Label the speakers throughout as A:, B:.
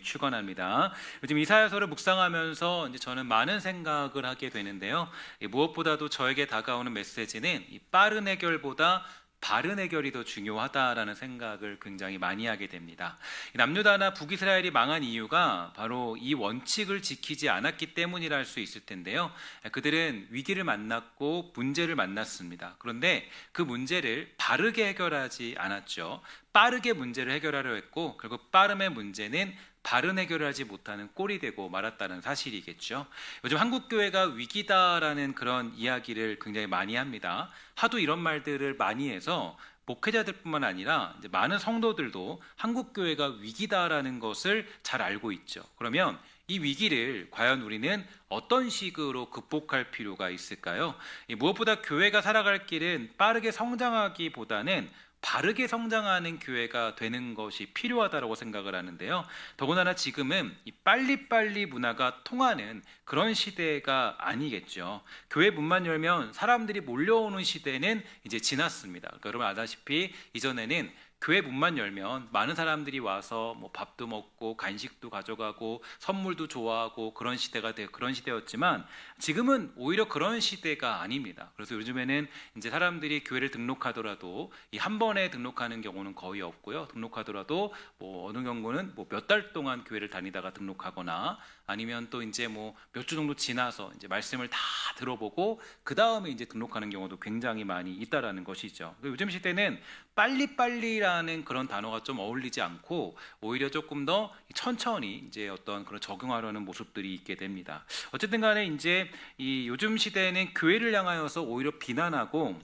A: 축원합니다. 요즘 이사야서를 묵상하면서 이제 저는 많은 생각을 하게 되는데요. 무엇보다도 저에게 다가오는 메시지는 이 빠른 해결보다 바른 해결이 더 중요하다라는 생각을 굉장히 많이 하게 됩니다. 남유다나 북이스라엘이 망한 이유가 바로 이 원칙을 지키지 않았기 때문이라 할 수 있을 텐데요. 그들은 위기를 만났고 문제를 만났습니다. 그런데 그 문제를 바르게 해결하지 않았죠. 빠르게 문제를 해결하려 했고 결국 빠름의 문제는 바른 해결을 하지 못하는 꼴이 되고 말았다는 사실이겠죠. 요즘 한국교회가 위기다라는 그런 이야기를 굉장히 많이 합니다. 하도 이런 말들을 많이 해서 목회자들뿐만 아니라 이제 많은 성도들도 한국교회가 위기다라는 것을 잘 알고 있죠. 그러면 이 위기를 과연 우리는 어떤 식으로 극복할 필요가 있을까요? 무엇보다 교회가 살아갈 길은 빠르게 성장하기보다는 바르게 성장하는 교회가 되는 것이 필요하다고 생각을 하는데요. 더군다나 지금은 이 빨리빨리 문화가 통하는 그런 시대가 아니겠죠. 교회 문만 열면 사람들이 몰려오는 시대는 이제 지났습니다. 그러니까 여러분 아다시피 이전에는 교회 문만 열면 많은 사람들이 와서 뭐 밥도 먹고 간식도 가져가고 선물도 좋아하고 그런 시대였지만 지금은 오히려 그런 시대가 아닙니다. 그래서 요즘에는 이제 사람들이 교회를 등록하더라도 이 한 번에 등록하는 경우는 거의 없고요. 등록하더라도 뭐 어느 경우는 뭐 몇 달 동안 교회를 다니다가 등록하거나 아니면 또 이제 뭐 몇 주 정도 지나서 이제 말씀을 다 들어보고 그 다음에 이제 등록하는 경우도 굉장히 많이 있다라는 것이죠. 요즘 시대는 빨리빨리라는 그런 단어가 좀 어울리지 않고 오히려 조금 더 천천히 이제 어떤 그런 적응하려는 모습들이 있게 됩니다. 어쨌든 간에 이제 이 요즘 시대는 교회를 향하여서 오히려 비난하고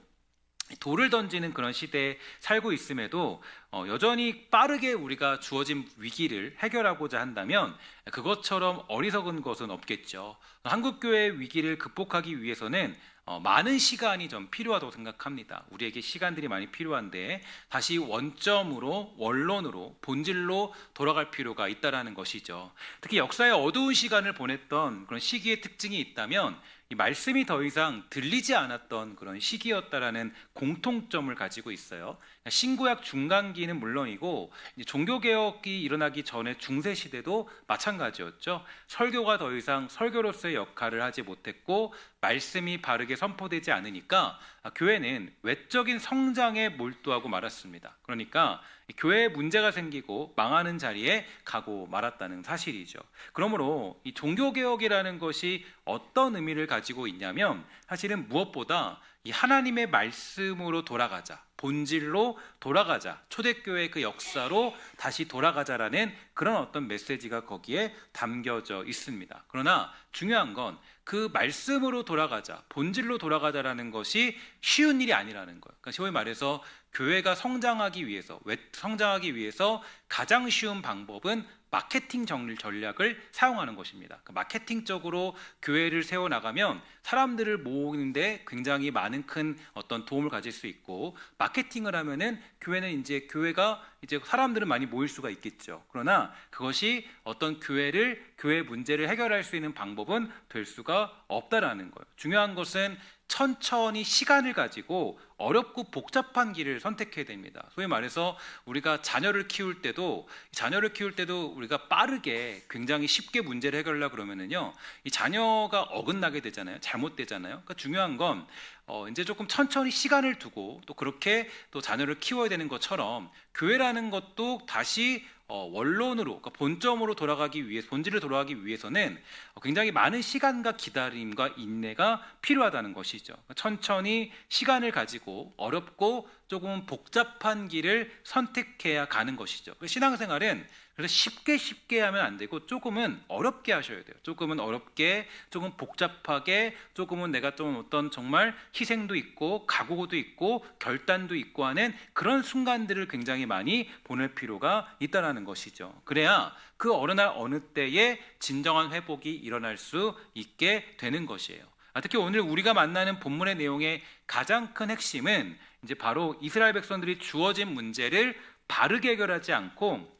A: 돌을 던지는 그런 시대에 살고 있음에도 여전히 빠르게 우리가 주어진 위기를 해결하고자 한다면 그것처럼 어리석은 것은 없겠죠. 한국교회의 위기를 극복하기 위해서는 많은 시간이 좀 필요하다고 생각합니다. 우리에게 시간들이 많이 필요한데 다시 원점으로 원론으로 본질로 돌아갈 필요가 있다라는 것이죠. 특히 역사의 어두운 시간을 보냈던 그런 시기의 특징이 있다면 이 말씀이 더 이상 들리지 않았던 그런 시기였다라는 공통점을 가지고 있어요. 신구약 중간기는 물론이고 종교개혁이 일어나기 전에 중세시대도 마찬가지였죠. 설교가 더 이상 설교로서의 역할을 하지 못했고 말씀이 바르게 선포되지 않으니까 교회는 외적인 성장에 몰두하고 말았습니다. 그러니까 교회에 문제가 생기고 망하는 자리에 가고 말았다는 사실이죠. 그러므로 이 종교개혁이라는 것이 어떤 의미를 가지고 있냐면 사실은 무엇보다 이 하나님의 말씀으로 돌아가자, 본질로 돌아가자, 초대교회의 그 역사로 다시 돌아가자라는 그런 어떤 메시지가 거기에 담겨져 있습니다. 그러나 중요한 건 그 말씀으로 돌아가자, 본질로 돌아가자라는 것이 쉬운 일이 아니라는 거예요. 그러니까 소위 말해서 교회가 성장하기 위해서 가장 쉬운 방법은 마케팅 전략을 사용하는 것입니다. 마케팅적으로 교회를 세워나가면 사람들을 모으는데 굉장히 많은 큰 어떤 도움을 가질 수 있고 마케팅을 하면은 교회가 이제 사람들은 많이 모일 수가 있겠죠. 그러나 그것이 어떤 교회 문제를 해결할 수 있는 방법은 될 수가 없다라는 거예요. 중요한 것은 천천히 시간을 가지고 어렵고 복잡한 길을 선택해야 됩니다. 소위 말해서 우리가 자녀를 키울 때도 우리가 빠르게 굉장히 쉽게 문제를 해결하려고 그러면은요, 이 자녀가 어긋나게 되잖아요. 잘못되잖아요. 그러니까 중요한 건 이제 조금 천천히 시간을 두고 또 그렇게 또 자녀를 키워야 되는 것처럼 교회라는 것도 다시 원론으로, 그러니까 본질로 돌아가기 위해서는 굉장히 많은 시간과 기다림과 인내가 필요하다는 것이죠. 천천히 시간을 가지고 어렵고 조금 복잡한 길을 선택해야 가는 것이죠. 신앙생활은 그래서 쉽게 하면 안 되고 조금은 어렵게 하셔야 돼요. 조금은 어렵게, 조금 복잡하게, 조금은 내가 좀 어떤 정말 희생도 있고 각오도 있고 결단도 있고 하는 그런 순간들을 굉장히 많이 보낼 필요가 있다는 것이죠. 그래야 그 어느 날 어느 때에 진정한 회복이 일어날 수 있게 되는 것이에요. 특히 오늘 우리가 만나는 본문의 내용의 가장 큰 핵심은 이제 바로 이스라엘 백성들이 주어진 문제를 바르게 해결하지 않고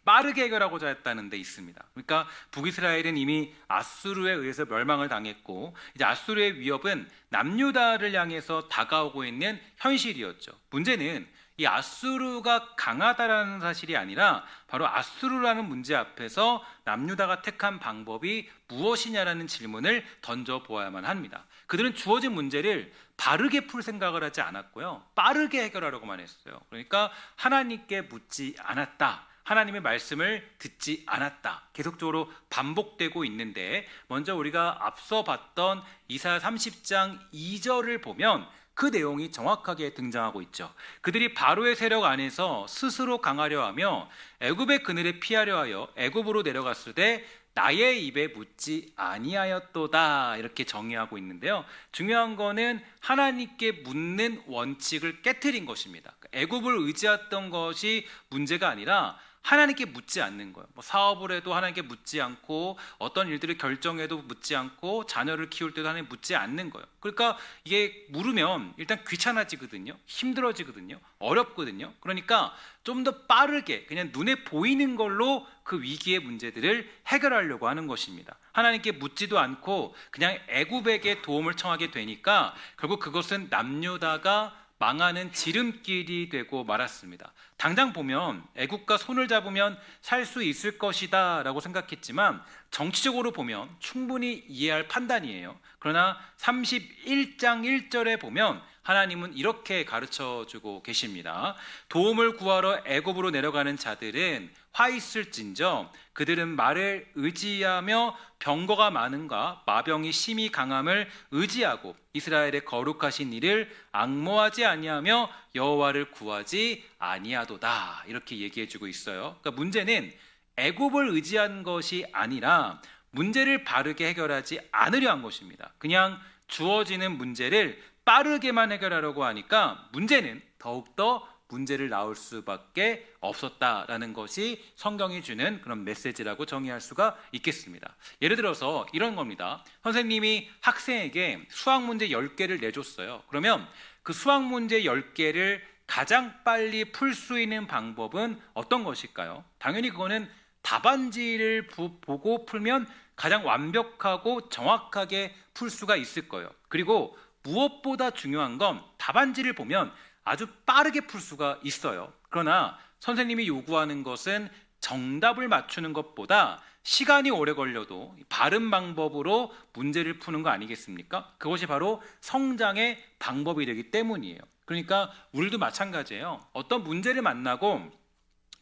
A: 빠르게 해결하고자 했다는 데 있습니다. 그러니까 북이스라엘은 이미 아수르에 의해서 멸망을 당했고 이제 아수르의 위협은 남유다를 향해서 다가오고 있는 현실이었죠. 문제는 이 아수르가 강하다라는 사실이 아니라 바로 아수르라는 문제 앞에서 남유다가 택한 방법이 무엇이냐라는 질문을 던져보아야만 합니다. 그들은 주어진 문제를 바르게 풀 생각을 하지 않았고요, 빠르게 해결하려고만 했어요. 그러니까 하나님께 묻지 않았다, 하나님의 말씀을 듣지 않았다, 계속적으로 반복되고 있는데, 먼저 우리가 앞서 봤던 이사야 30장 2절을 보면 그 내용이 정확하게 등장하고 있죠. 그들이 바로의 세력 안에서 스스로 강하려 하며 애굽의 그늘에 피하려 하여 애굽으로 내려갔을 때 나의 입에 묻지 아니하였도다, 이렇게 정의하고 있는데요. 중요한 거는 하나님께 묻는 원칙을 깨트린 것입니다. 애굽을 의지했던 것이 문제가 아니라 하나님께 묻지 않는 거예요. 사업을 해도 하나님께 묻지 않고, 어떤 일들을 결정해도 묻지 않고, 자녀를 키울 때도 하나님께 묻지 않는 거예요. 그러니까 이게 물으면 일단 귀찮아지거든요, 힘들어지거든요, 어렵거든요. 그러니까 좀 더 빠르게 그냥 눈에 보이는 걸로 그 위기의 문제들을 해결하려고 하는 것입니다. 하나님께 묻지도 않고 그냥 애굽에게 도움을 청하게 되니까 결국 그것은 남유다가 망하는 지름길이 되고 말았습니다. 당장 보면 애국과 손을 잡으면 살 수 있을 것이다 라고 생각했지만, 정치적으로 보면 충분히 이해할 판단이에요. 그러나 31장 1절에 보면 하나님은 이렇게 가르쳐주고 계십니다. 도움을 구하러 애굽으로 내려가는 자들은 화 있을진저 그들은 말을 의지하며 병거가 많은가 마병이 심히 강함을 의지하고 이스라엘의 거룩하신 이를 앙모하지 아니하며 여호와를 구하지 아니하도다, 이렇게 얘기해주고 있어요. 그러니까 문제는 애굽을 의지한 것이 아니라 문제를 바르게 해결하지 않으려 한 것입니다. 그냥 주어지는 문제를 빠르게만 해결하려고 하니까 문제는 더욱더 문제를 낳을 수밖에 없었다라는 것이 성경이 주는 그런 메시지라고 정의할 수가 있겠습니다. 예를 들어서 이런 겁니다. 선생님이 학생에게 수학 문제 10개를 내줬어요. 그러면 그 수학 문제 10개를 가장 빨리 풀 수 있는 방법은 어떤 것일까요? 당연히 그거는 답안지를 보고 풀면 가장 완벽하고 정확하게 풀 수가 있을 거예요. 그리고 무엇보다 중요한 건 답안지를 보면 아주 빠르게 풀 수가 있어요. 그러나 선생님이 요구하는 것은 정답을 맞추는 것보다 시간이 오래 걸려도 바른 방법으로 문제를 푸는 거 아니겠습니까? 그것이 바로 성장의 방법이 되기 때문이에요. 그러니까 우리도 마찬가지예요. 어떤 문제를 만나고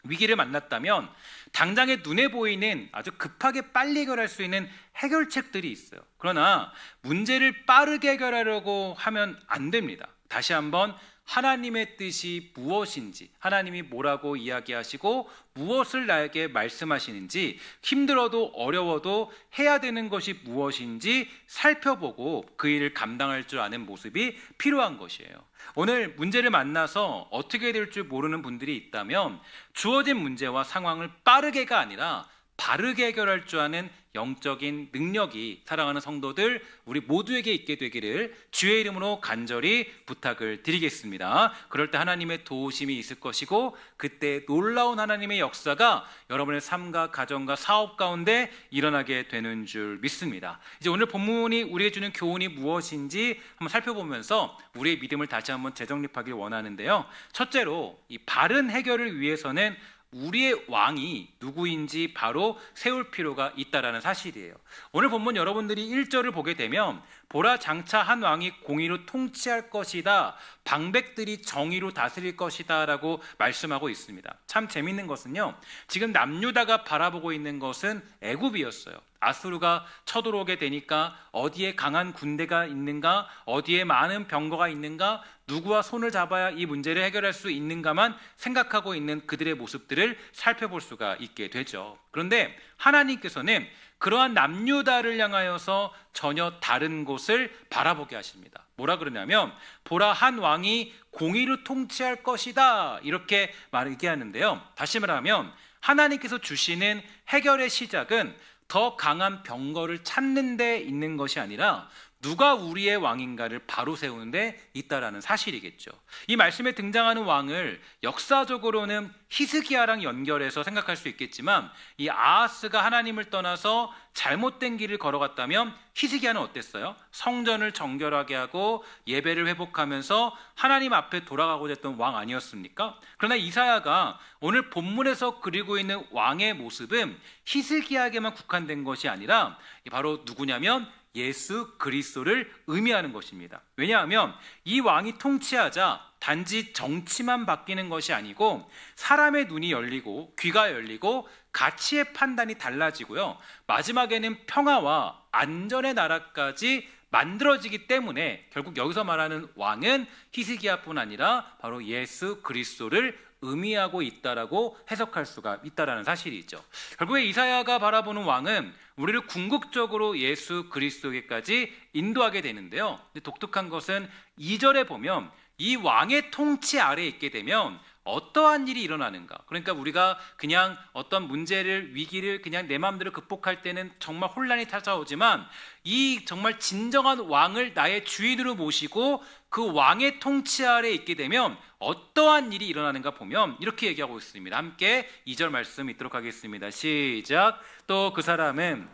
A: 위기를 만났다면 당장에 눈에 보이는 아주 급하게 빨리 해결할 수 있는 해결책들이 있어요. 그러나 문제를 빠르게 해결하려고 하면 안 됩니다. 다시 한번 하나님의 뜻이 무엇인지, 하나님이 뭐라고 이야기하시고 무엇을 나에게 말씀하시는지, 힘들어도 어려워도 해야 되는 것이 무엇인지 살펴보고 그 일을 감당할 줄 아는 모습이 필요한 것이에요. 오늘 문제를 만나서 어떻게 될 줄 모르는 분들이 있다면 주어진 문제와 상황을 빠르게가 아니라 바르게 해결할 줄 아는 영적인 능력이 사랑하는 성도들 우리 모두에게 있게 되기를 주의 이름으로 간절히 부탁을 드리겠습니다. 그럴 때 하나님의 도우심이 있을 것이고 그때 놀라운 하나님의 역사가 여러분의 삶과 가정과 사업 가운데 일어나게 되는 줄 믿습니다. 이제 오늘 본문이 우리에게 주는 교훈이 무엇인지 한번 살펴보면서 우리의 믿음을 다시 한번 재정립하길 원하는데요. 첫째로 이 바른 해결을 위해서는 우리의 왕이 누구인지 바로 세울 필요가 있다라는 사실이에요. 오늘 본문 여러분들이 1절을 보게 되면 보라 장차 한 왕이 공의로 통치할 것이다, 방백들이 정의로 다스릴 것이다 라고 말씀하고 있습니다. 참 재밌는 것은요, 지금 남유다가 바라보고 있는 것은 애굽이었어요. 아수르가 쳐들어오게 되니까 어디에 강한 군대가 있는가, 어디에 많은 병거가 있는가, 누구와 손을 잡아야 이 문제를 해결할 수 있는가만 생각하고 있는 그들의 모습들을 살펴볼 수가 있게 되죠. 그런데 하나님께서는 그러한 남유다를 향하여서 전혀 다른 곳을 바라보게 하십니다. 뭐라 그러냐면 보라 한 왕이 공의로 통치할 것이다, 이렇게 얘기하는데요. 다시 말하면 하나님께서 주시는 해결의 시작은 더 강한 병거를 찾는 데 있는 것이 아니라 누가 우리의 왕인가를 바로 세우는 데 있다라는 사실이겠죠. 이 말씀에 등장하는 왕을 역사적으로는 히스기야랑 연결해서 생각할 수 있겠지만 이 아하스가 하나님을 떠나서 잘못된 길을 걸어갔다면 히스기야는 어땠어요? 성전을 정결하게 하고 예배를 회복하면서 하나님 앞에 돌아가고자 했던 왕 아니었습니까? 그러나 이사야가 오늘 본문에서 그리고 있는 왕의 모습은 히스기야에게만 국한된 것이 아니라 바로 누구냐면 예수 그리스도를 의미하는 것입니다. 왜냐하면 이 왕이 통치하자 단지 정치만 바뀌는 것이 아니고 사람의 눈이 열리고 귀가 열리고 가치의 판단이 달라지고요. 마지막에는 평화와 안전의 나라까지 만들어지기 때문에 결국 여기서 말하는 왕은 히스기야뿐 아니라 바로 예수 그리스도를 의미하고 있다라고 해석할 수가 있다라는 사실이죠. 결국에 이사야가 바라보는 왕은 우리를 궁극적으로 예수 그리스도에게까지 인도하게 되는데요. 근데 독특한 것은 2절에 보면 이 왕의 통치 아래에 있게 되면 어떠한 일이 일어나는가? 그러니까 우리가 그냥 어떤 문제를 위기를 그냥 내 마음대로 극복할 때는 정말 혼란이 찾아오지만 이 정말 진정한 왕을 나의 주인으로 모시고 그 왕의 통치 아래에 있게 되면 어떠한 일이 일어나는가 보면 이렇게 얘기하고 있습니다. 함께 2절 말씀 읽도록 하겠습니다. 시작. 또 그 사람은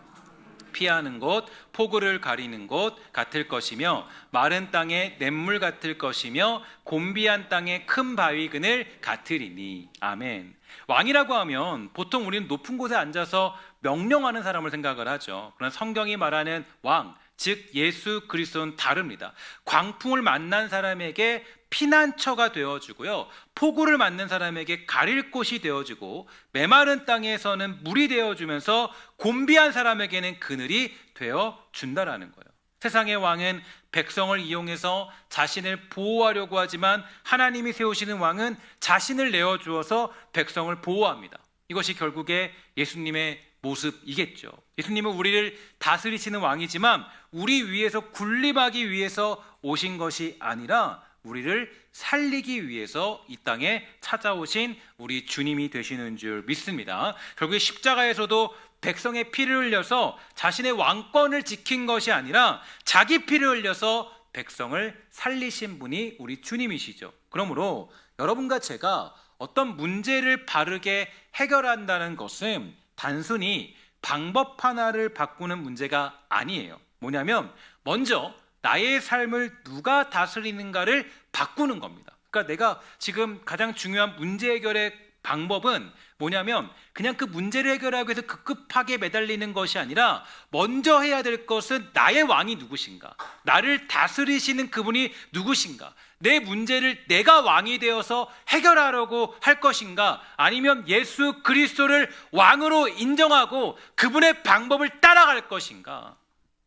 A: 피하는 곳, 포구를 가리는 곳 같을 것이며 마른 땅에 냇물 같을 것이며 곤비한 땅에 큰 바위 그늘 같으리니. 아멘. 왕이라고 하면 보통 우리는 높은 곳에 앉아서 명령하는 사람을 생각을 하죠. 그러나 성경이 말하는 왕, 즉 예수 그리스도는 다릅니다. 광풍을 만난 사람에게 피난처가 되어주고요, 폭우를 맞는 사람에게 가릴 곳이 되어주고 메마른 땅에서는 물이 되어주면서 곤비한 사람에게는 그늘이 되어준다라는 거예요. 세상의 왕은 백성을 이용해서 자신을 보호하려고 하지만 하나님이 세우시는 왕은 자신을 내어주어서 백성을 보호합니다. 이것이 결국에 예수님의 모습이겠죠. 예수님은 우리를 다스리시는 왕이지만 우리 위에서 군림하기 위해서 오신 것이 아니라 우리를 살리기 위해서 이 땅에 찾아오신 우리 주님이 되시는 줄 믿습니다. 결국에 십자가에서도 백성의 피를 흘려서 자신의 왕권을 지킨 것이 아니라 자기 피를 흘려서 백성을 살리신 분이 우리 주님이시죠. 그러므로 여러분과 제가 어떤 문제를 바르게 해결한다는 것은 단순히 방법 하나를 바꾸는 문제가 아니에요. 뭐냐면 먼저 나의 삶을 누가 다스리는가를 바꾸는 겁니다. 그러니까 내가 지금 가장 중요한 문제 해결의 방법은 뭐냐면 그냥 그 문제를 해결하기 위해서 급급하게 매달리는 것이 아니라 먼저 해야 될 것은 나의 왕이 누구신가, 나를 다스리시는 그분이 누구신가, 내 문제를 내가 왕이 되어서 해결하려고 할 것인가, 아니면 예수 그리스도를 왕으로 인정하고 그분의 방법을 따라갈 것인가.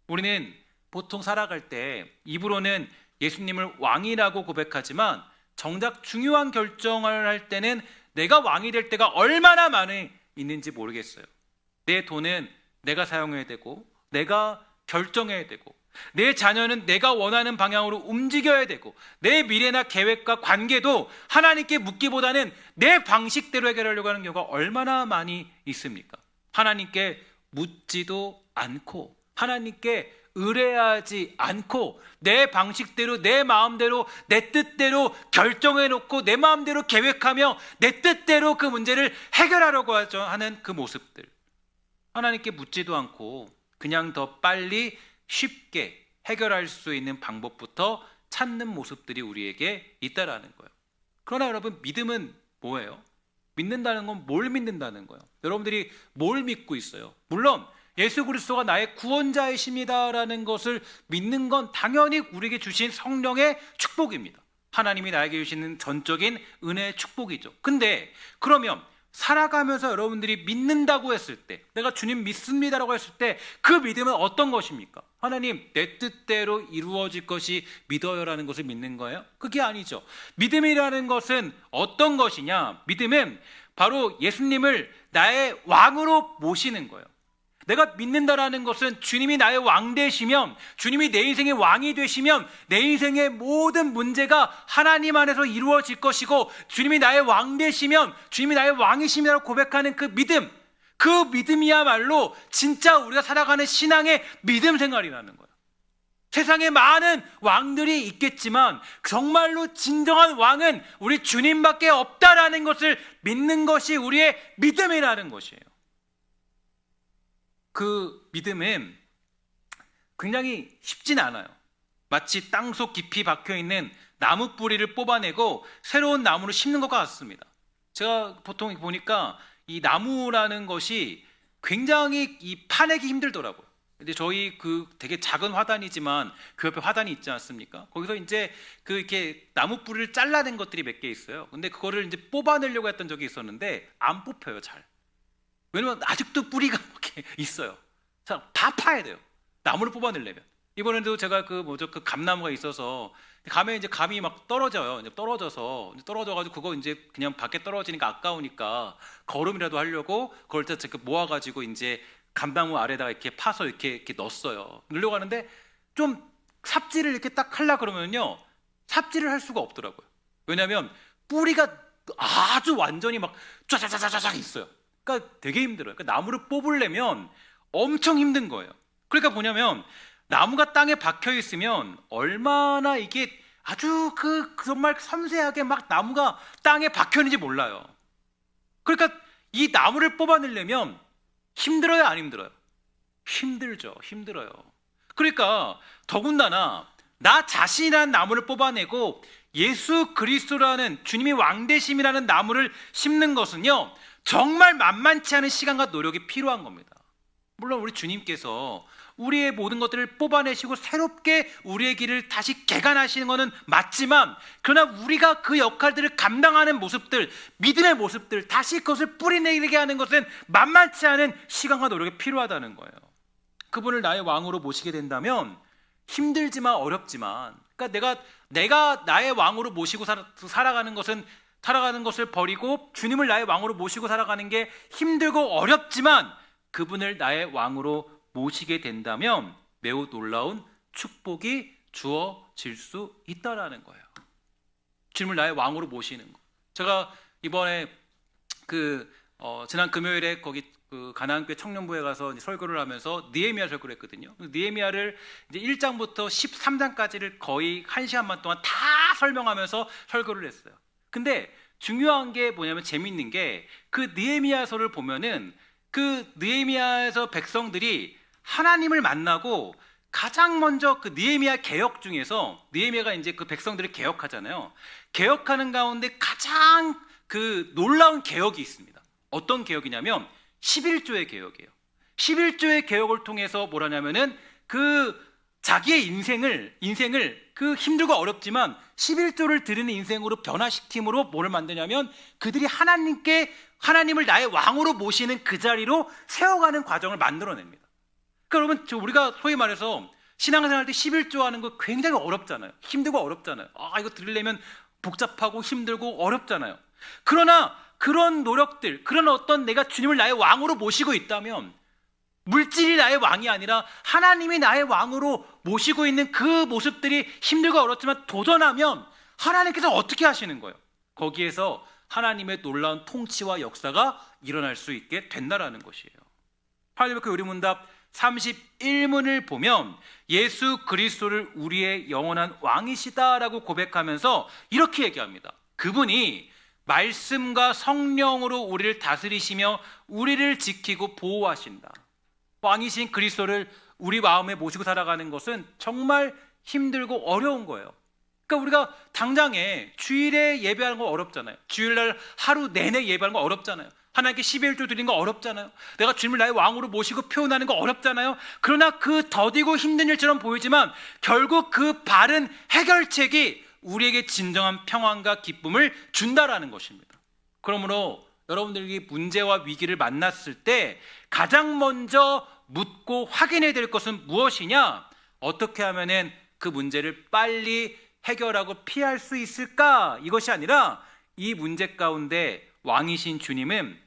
A: 우리는 보통 살아갈 때 입으로는 예수님을 왕이라고 고백하지만 정작 중요한 결정을 할 때는 내가 왕이 될 때가 얼마나 많이 있는지 모르겠어요. 내 돈은 내가 사용해야 되고, 내가 결정해야 되고, 내 자녀는 내가 원하는 방향으로 움직여야 되고, 내 미래나 계획과 관계도 하나님께 묻기보다는 내 방식대로 해결하려고 하는 경우가 얼마나 많이 있습니까? 하나님께 묻지도 않고 하나님께 의뢰하지 않고 내 방식대로 내 마음대로 내 뜻대로 결정해놓고 내 마음대로 계획하며 내 뜻대로 그 문제를 해결하려고 하는 그 모습들, 하나님께 묻지도 않고 그냥 더 빨리 쉽게 해결할 수 있는 방법부터 찾는 모습들이 우리에게 있다라는 거예요. 그러나 여러분, 믿음은 뭐예요? 믿는다는 건 뭘 믿는다는 거예요? 여러분들이 뭘 믿고 있어요? 물론 예수 그리스도가 나의 구원자이십니다라는 것을 믿는 건 당연히 우리에게 주신 성령의 축복입니다. 하나님이 나에게 주시는 전적인 은혜의 축복이죠. 근데 그러면 살아가면서 여러분들이 믿는다고 했을 때, 내가 주님 믿습니다라고 했을 때 그 믿음은 어떤 것입니까? 하나님, 내 뜻대로 이루어질 것이 믿어요라는 것을 믿는 거예요? 그게 아니죠. 믿음이라는 것은 어떤 것이냐? 믿음은 바로 예수님을 나의 왕으로 모시는 거예요. 내가 믿는다라는 것은 주님이 나의 왕 되시면, 주님이 내 인생의 왕이 되시면 내 인생의 모든 문제가 하나님 안에서 이루어질 것이고, 주님이 나의 왕 되시면 주님이 나의 왕이심이라고 고백하는 그 믿음, 그 믿음이야말로 진짜 우리가 살아가는 신앙의 믿음 생활이라는 거예요. 세상에 많은 왕들이 있겠지만 정말로 진정한 왕은 우리 주님밖에 없다라는 것을 믿는 것이 우리의 믿음이라는 것이에요. 그 믿음은 굉장히 쉽진 않아요. 마치 땅속 깊이 박혀있는 나무 뿌리를 뽑아내고 새로운 나무를 심는 것과 같습니다. 제가 보통 보니까 이 나무라는 것이 굉장히 이 파내기 힘들더라고요. 근데 저희 그 되게 작은 화단이지만 그 옆에 화단이 있지 않습니까? 거기서 이제 그 이렇게 나무 뿌리를 잘라낸 것들이 몇 개 있어요. 근데 그거를 이제 뽑아내려고 했던 적이 있었는데 안 뽑혀요, 잘. 왜냐면 아직도 뿌리가 이렇게 있어요. 자, 다 파야 돼요. 나무를 뽑아내려면. 이번에도 제가 그 감나무가 있어서 감에 이제 감이 막 떨어져요. 이제 떨어져가지고 그거 이제 그냥 밖에 떨어지니까 아까우니까 거름이라도 하려고 그걸 다 모아가지고 이제 감나무 아래다가 이렇게 파서 이렇게 넣었어요. 넣으려고 하는데 좀 삽질을 이렇게 딱 하려 그러면요, 삽질을 할 수가 없더라고요. 왜냐하면 뿌리가 아주 완전히 막 쫙쫙쫙쫙 있어요. 그러니까 되게 힘들어요. 그러니까 나무를 뽑으려면 엄청 힘든 거예요. 그러니까 뭐냐면 나무가 땅에 박혀 있으면 얼마나 이게 아주 정말 섬세하게 막 나무가 땅에 박혀 있는지 몰라요. 그러니까 이 나무를 뽑아내려면 힘들어요, 안 힘들어요? 힘들죠. 힘들어요. 그러니까 더군다나 나 자신이라는 나무를 뽑아내고 예수 그리스도라는 주님이 왕되심이라는 나무를 심는 것은요, 정말 만만치 않은 시간과 노력이 필요한 겁니다. 물론 우리 주님께서 우리의 모든 것들을 뽑아내시고 새롭게 우리의 길을 다시 개간하시는 것은 맞지만, 그러나 우리가 그 역할들을 감당하는 모습들, 믿음의 모습들, 다시 그것을 뿌리내리게 하는 것은 만만치 않은 시간과 노력이 필요하다는 거예요. 그분을 나의 왕으로 모시게 된다면 힘들지만 어렵지만, 그러니까 내가 나의 왕으로 모시고 살아가는 것을 버리고 주님을 나의 왕으로 모시고 살아가는 게 힘들고 어렵지만 그분을 나의 왕으로 모시게 된다면 매우 놀라운 축복이 주어질 수 있다라는 거예요. 주님을 나의 왕으로 모시는 거. 제가 이번에 지난 금요일에 거기 가나안교회 청년부에 가서 설교를 하면서 느헤미야 설교를 했거든요. 느헤미야를 이제 1장부터 13장까지를 거의 1시간 반 동안 다 설명하면서 설교를 했어요. 근데 중요한 게 뭐냐면, 재밌는 게 그 느헤미야서를 보면은 그 느헤미야에서 백성들이 하나님을 만나고 가장 먼저 그 느헤미야 개혁 중에서, 느헤미야가 이제 그 백성들을 개혁하잖아요. 개혁하는 가운데 가장 그 놀라운 개혁이 있습니다. 어떤 개혁이냐면 11조의 개혁이에요. 11조의 개혁을 통해서 뭐라냐면은 그 자기의 인생을 그 힘들고 어렵지만 11조를 들으는 인생으로 변화시킴으로 뭐를 만드냐면 그들이 하나님을 나의 왕으로 모시는 그 자리로 세워가는 과정을 만들어냅니다. 그러니까 여러분, 우리가 소위 말해서 신앙생활 때 11조 하는 거 굉장히 어렵잖아요. 힘들고 어렵잖아요. 이거 들으려면 복잡하고 힘들고 어렵잖아요. 그러나 그런 노력들, 그런 어떤 내가 주님을 나의 왕으로 모시고 있다면, 물질이 나의 왕이 아니라 하나님이 나의 왕으로 모시고 있는 그 모습들이 힘들고 어렵지만 도전하면 하나님께서 어떻게 하시는 거예요? 거기에서 하나님의 놀라운 통치와 역사가 일어날 수 있게 된다라는 것이에요. 하나님의 요리문답 31문을 보면 예수 그리스도를 우리의 영원한 왕이시다라고 고백하면서 이렇게 얘기합니다. 그분이 말씀과 성령으로 우리를 다스리시며 우리를 지키고 보호하신다. 왕이신 그리스도를 우리 마음에 모시고 살아가는 것은 정말 힘들고 어려운 거예요. 그러니까 우리가 당장에 주일에 예배하는 거 어렵잖아요. 주일날 하루 내내 예배하는 거 어렵잖아요. 하나님께 11조 드리는 거 어렵잖아요. 내가 주님을 나의 왕으로 모시고 표현하는 거 어렵잖아요. 그러나 그 더디고 힘든 일처럼 보이지만 결국 그 바른 해결책이 우리에게 진정한 평안과 기쁨을 준다라는 것입니다. 그러므로 여러분들이 문제와 위기를 만났을 때 가장 먼저 묻고 확인해야 될 것은 무엇이냐? 어떻게 하면은 그 문제를 빨리 해결하고 피할 수 있을까? 이것이 아니라 이 문제 가운데 왕이신 주님은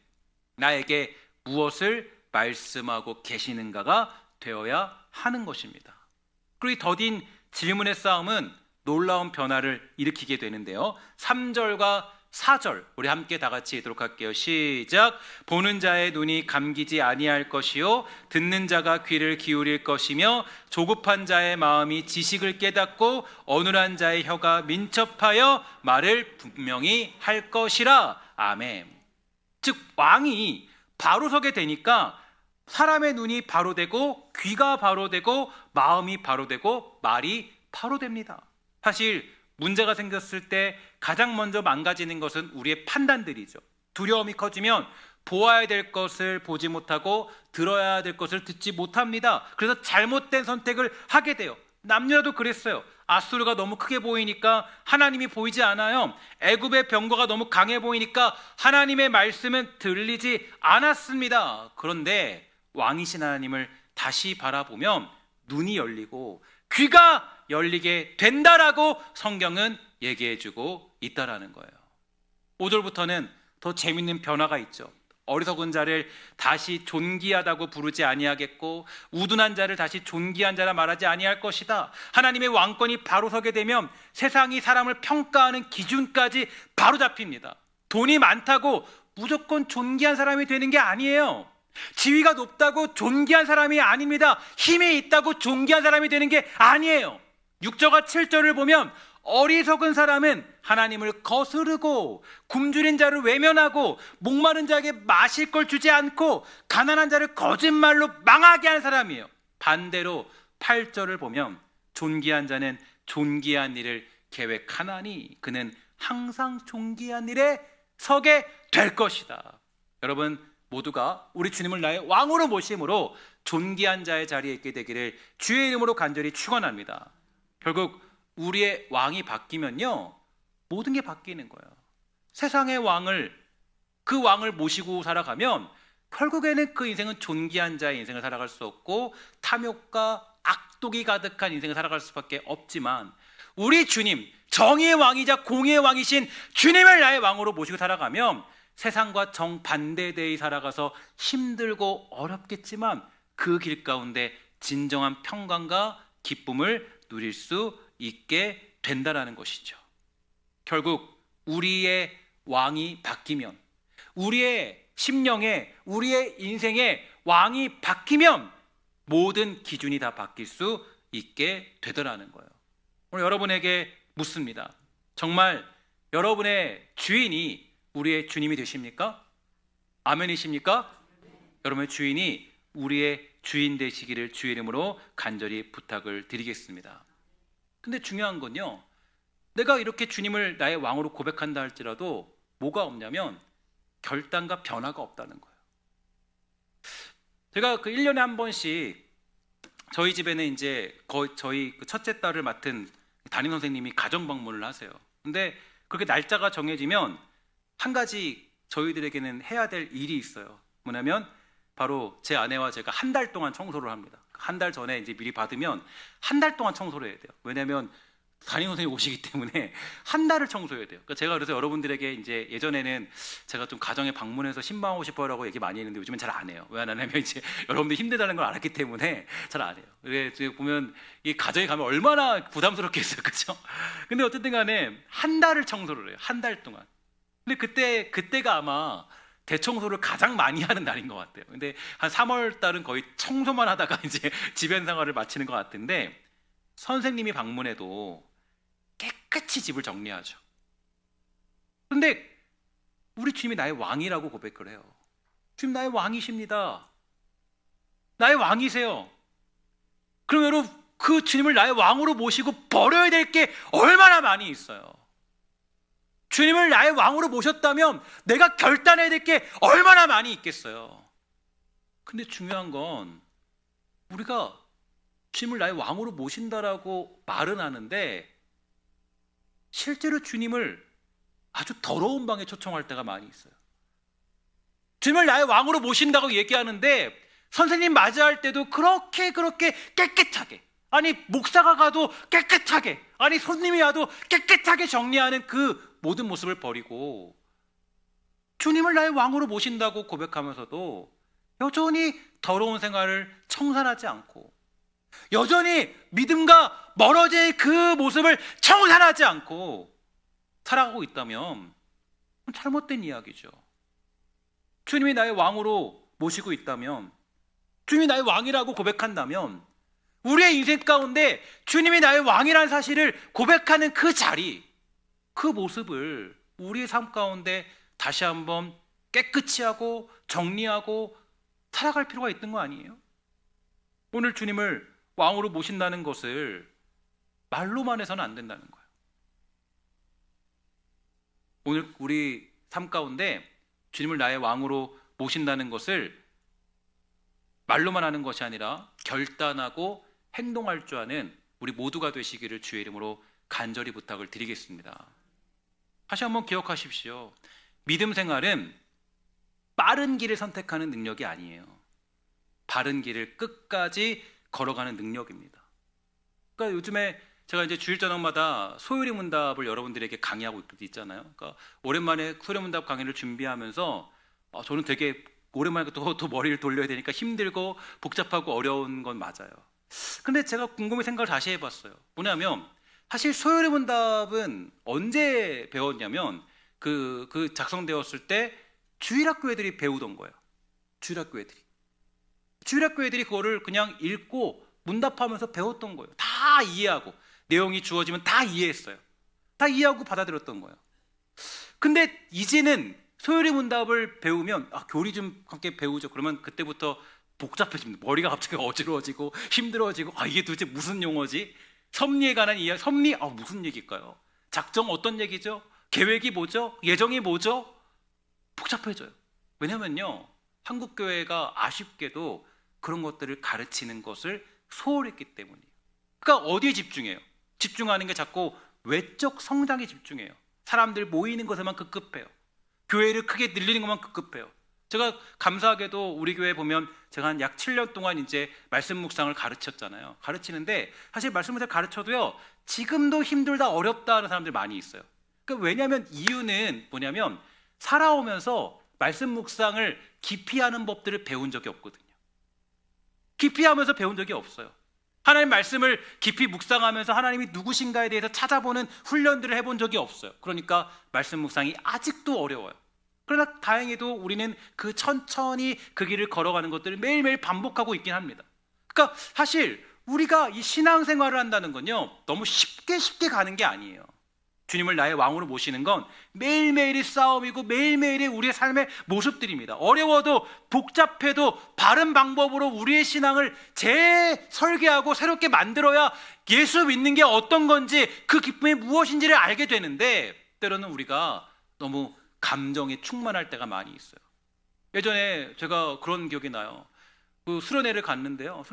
A: 나에게 무엇을 말씀하고 계시는가가 되어야 하는 것입니다. 그리고 이 더딘 질문의 싸움은 놀라운 변화를 일으키게 되는데요. 3절과 4절 우리 함께 다 같이 읽도록 할게요. 시작. 보는 자의 눈이 감기지 아니할 것이요 듣는 자가 귀를 기울일 것이며 조급한 자의 마음이 지식을 깨닫고 어눌한 자의 혀가 민첩하여 말을 분명히 할 것이라. 아멘. 즉 왕이 바로 서게 되니까 사람의 눈이 바로 되고 귀가 바로 되고 마음이 바로 되고 말이 바로 됩니다. 사실 문제가 생겼을 때 가장 먼저 망가지는 것은 우리의 판단들이죠. 두려움이 커지면 보아야 될 것을 보지 못하고 들어야 될 것을 듣지 못합니다. 그래서 잘못된 선택을 하게 돼요. 남녀도 그랬어요. 아수르가 너무 크게 보이니까 하나님이 보이지 않아요. 애굽의 병거가 너무 강해 보이니까 하나님의 말씀은 들리지 않았습니다. 그런데 왕이신 하나님을 다시 바라보면 눈이 열리고 귀가 열리게 된다라고 성경은 얘기해주고 있다라는 거예요. 5절부터는 더 재밌는 변화가 있죠. 어리석은 자를 다시 존귀하다고 부르지 아니하겠고 우둔한 자를 다시 존귀한 자라 말하지 아니할 것이다. 하나님의 왕권이 바로 서게 되면 세상이 사람을 평가하는 기준까지 바로 잡힙니다. 돈이 많다고 무조건 존귀한 사람이 되는 게 아니에요. 지위가 높다고 존귀한 사람이 아닙니다. 힘이 있다고 존귀한 사람이 되는 게 아니에요. 6절과 7절을 보면 어리석은 사람은 하나님을 거스르고 굶주린 자를 외면하고 목마른 자에게 마실 걸 주지 않고 가난한 자를 거짓말로 망하게 하는 사람이에요. 반대로 8절을 보면 존귀한 자는 존귀한 일을 계획하나니 그는 항상 존귀한 일에 서게 될 것이다. 여러분 모두가 우리 주님을 나의 왕으로 모심으로 존귀한 자의 자리에 있게 되기를 주의 이름으로 간절히 축원합니다. 결국 우리의 왕이 바뀌면요 모든 게 바뀌는 거예요. 세상의 왕을 그 왕을 모시고 살아가면 결국에는 그 인생은 존귀한 자의 인생을 살아갈 수 없고 탐욕과 악독이 가득한 인생을 살아갈 수밖에 없지만 우리 주님 정의의 왕이자 공의의 왕이신 주님을 나의 왕으로 모시고 살아가면 세상과 정반대되이 살아가서 힘들고 어렵겠지만 그 길 가운데 진정한 평강과 기쁨을 누릴 수 있게 된다라는 것이죠. 결국 우리의 왕이 바뀌면 우리의 심령에 우리의 인생에 왕이 바뀌면 모든 기준이 다 바뀔 수 있게 되더라는 거예요. 오늘 여러분에게 묻습니다. 정말 여러분의 주인이 우리의 주님이 되십니까? 아멘이십니까? 여러분의 주인이 우리의 주인 되시기를 주의 이름으로 간절히 부탁을 드리겠습니다. 근데 중요한 건요, 내가 이렇게 주님을 나의 왕으로 고백한다 할지라도 뭐가 없냐면 결단과 변화가 없다는 거예요. 제가 그 1년에 한 번씩 저희 집에는 이제 저희 그 첫째 딸을 맡은 담임 선생님이 가정 방문을 하세요. 근데 그렇게 날짜가 정해지면 한 가지 저희들에게는 해야 될 일이 있어요. 뭐냐면 바로 제 아내와 제가 한 달 동안 청소를 합니다. 한 달 전에 이제 미리 받으면 한 달 동안 청소를 해야 돼요. 왜냐하면 담임 선생님이 오시기 때문에 한 달을 청소해야 돼요. 그러니까 제가 그래서 여러분들에게 이제 예전에는 제가 좀 가정에 방문해서 신방하고 싶어라고 얘기 많이 했는데 요즘은 잘 안 해요. 왜 안 하냐면 이제 여러분들 힘들다는 걸 알았기 때문에 잘 안 해요. 그래서 보면 이 가정에 가면 얼마나 부담스럽겠어요, 그렇죠? 근데 어쨌든 간에 한 달을 청소를 해요. 한 달 동안. 근데 그때가 아마 대청소를 가장 많이 하는 날인 것 같아요. 근데 한 3월 달은 거의 청소만 하다가 이제 집안 생활을 마치는 것 같은데 선생님이 방문해도 깨끗이 집을 정리하죠. 그런데 우리 주님이 나의 왕이라고 고백을 해요. 주님 나의 왕이십니다. 나의 왕이세요. 그럼 여러분 그 주님을 나의 왕으로 모시고 버려야 될 게 얼마나 많이 있어요. 주님을 나의 왕으로 모셨다면 내가 결단해야 될 게 얼마나 많이 있겠어요. 근데 중요한 건 우리가 주님을 나의 왕으로 모신다라고 말은 하는데 실제로 주님을 아주 더러운 방에 초청할 때가 많이 있어요. 주님을 나의 왕으로 모신다고 얘기하는데 선생님 맞이할 때도 그렇게 깨끗하게, 아니 목사가 가도 깨끗하게, 아니 손님이 와도 깨끗하게 정리하는 그 모든 모습을 버리고 주님을 나의 왕으로 모신다고 고백하면서도 여전히 더러운 생활을 청산하지 않고 여전히 믿음과 멀어진 그 모습을 청산하지 않고 살아가고 있다면 잘못된 이야기죠. 주님이 나의 왕으로 모시고 있다면, 주님이 나의 왕이라고 고백한다면, 우리의 인생 가운데 주님이 나의 왕이라는 사실을 고백하는 그 자리, 그 모습을 우리의 삶 가운데 다시 한번 깨끗이 하고 정리하고 살아갈 필요가 있는 거 아니에요? 오늘 주님을 왕으로 모신다는 것을 말로만 해서는 안 된다는 거예요. 오늘 우리 삶 가운데 주님을 나의 왕으로 모신다는 것을 말로만 하는 것이 아니라 결단하고 행동할 줄 아는 우리 모두가 되시기를 주의 이름으로 간절히 부탁을 드리겠습니다. 다시 한번 기억하십시오. 믿음 생활은 빠른 길을 선택하는 능력이 아니에요. 바른 길을 끝까지 걸어가는 능력입니다. 그러니까 요즘에 제가 이제 주일 저녁마다 소요리 문답을 여러분들에게 강의하고 있잖아요. 그러니까 오랜만에 소요리 문답 강의를 준비하면서 저는 되게 오랜만에 또 머리를 돌려야 되니까 힘들고 복잡하고 어려운 건 맞아요. 근데 제가 곰곰이 생각을 다시 해봤어요. 뭐냐면 사실 소요리 문답은 언제 배웠냐면 그 작성되었을 때 주일학교 애들이 배우던 거예요. 주일학교 애들이 그거를 그냥 읽고 문답하면서 배웠던 거예요. 다 이해하고 내용이 주어지면 다 이해했어요. 다 이해하고 받아들였던 거예요. 근데 이제는 소요리 문답을 배우면 교리 좀 함께 배우죠. 그러면 그때부터 복잡해집니다. 머리가 갑자기 어지러워지고 힘들어지고 이게 도대체 무슨 용어지? 섭리에 관한 이야기, 섭리 무슨 얘기일까요? 작정 어떤 얘기죠? 계획이 뭐죠? 예정이 뭐죠? 복잡해져요. 왜냐면요, 한국 교회가 아쉽게도 그런 것들을 가르치는 것을 소홀했기 때문이에요. 그러니까 어디에 집중해요? 집중하는 게 자꾸 외적 성장에 집중해요. 사람들 모이는 것에만 급급해요. 교회를 크게 늘리는 것만 급급해요. 제가 감사하게도 우리 교회 보면 제가 한 약 7년 동안 이제 말씀 묵상을 가르쳤잖아요. 가르치는데 사실 말씀 묵상 가르쳐도요, 지금도 힘들다 어렵다 하는 사람들 많이 있어요. 그러니까 왜냐하면 이유는 뭐냐면 살아오면서 말씀 묵상을 깊이 하는 법들을 배운 적이 없거든요. 깊이 하면서 배운 적이 없어요. 하나님 말씀을 깊이 묵상하면서 하나님이 누구신가에 대해서 찾아보는 훈련들을 해본 적이 없어요. 그러니까 말씀 묵상이 아직도 어려워요. 그러나 다행히도 우리는 그 천천히 그 길을 걸어가는 것들을 매일매일 반복하고 있긴 합니다. 그러니까 사실 우리가 이 신앙생활을 한다는 건요, 너무 쉽게 가는 게 아니에요. 주님을 나의 왕으로 모시는 건 매일매일의 싸움이고 매일매일의 우리의 삶의 모습들입니다. 어려워도 복잡해도 바른 방법으로 우리의 신앙을 재설계하고 새롭게 만들어야 예수 믿는 게 어떤 건지 그 기쁨이 무엇인지를 알게 되는데, 때로는 우리가 너무 감정에 충만할 때가 많이 있어요. 예전에 제가 그런 기억이 나요. 그 수련회를 갔는데요.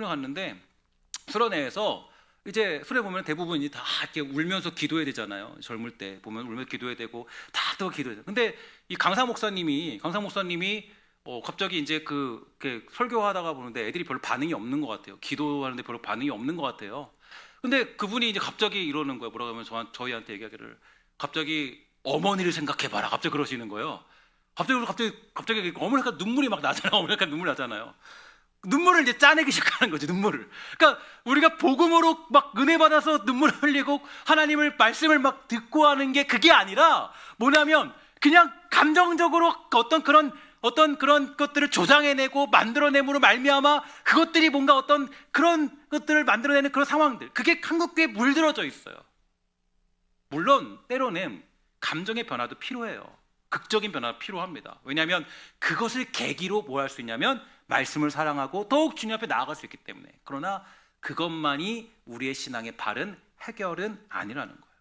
A: 수련회에서 이제 수련회 보면 대부분이 다 이렇게 울면서 기도해야 되잖아요. 젊을 때 보면 울면서 기도해야 되고 다 또 기도해야 돼요. 근데 이 강사 목사님이 갑자기 이제 설교하다가 보는데 애들이 별로 반응이 없는 것 같아요. 기도하는데 별로 반응이 없는 것 같아요. 근데 그분이 이제 갑자기 이러는 거예요. 뭐라고 하면 저희한테 얘기하기를, 갑자기 어머니를 생각해봐라. 갑자기 그러시는 거예요. 갑자기 어머니가 눈물이 막 나잖아요. 어머니가 눈물 나잖아요. 눈물을 이제 짜내기 시작하는 거죠. 눈물을. 그러니까 우리가 복음으로 막 은혜 받아서 눈물을 흘리고 하나님을 말씀을 막 듣고 하는 게 그게 아니라 뭐냐면 그냥 감정적으로 어떤 그런 것들을 조장해내고 만들어내므로 말미암아 그것들이 뭔가 어떤 그런 것들을 만들어내는 그런 상황들, 그게 한국교회에 물들어져 있어요. 물론 때로는 감정의 변화도 필요해요. 극적인 변화가 필요합니다. 왜냐하면 그것을 계기로 뭐 할 수 있냐면 말씀을 사랑하고 더욱 주님 앞에 나아갈 수 있기 때문에. 그러나 그것만이 우리의 신앙의 바른 해결은 아니라는 거예요.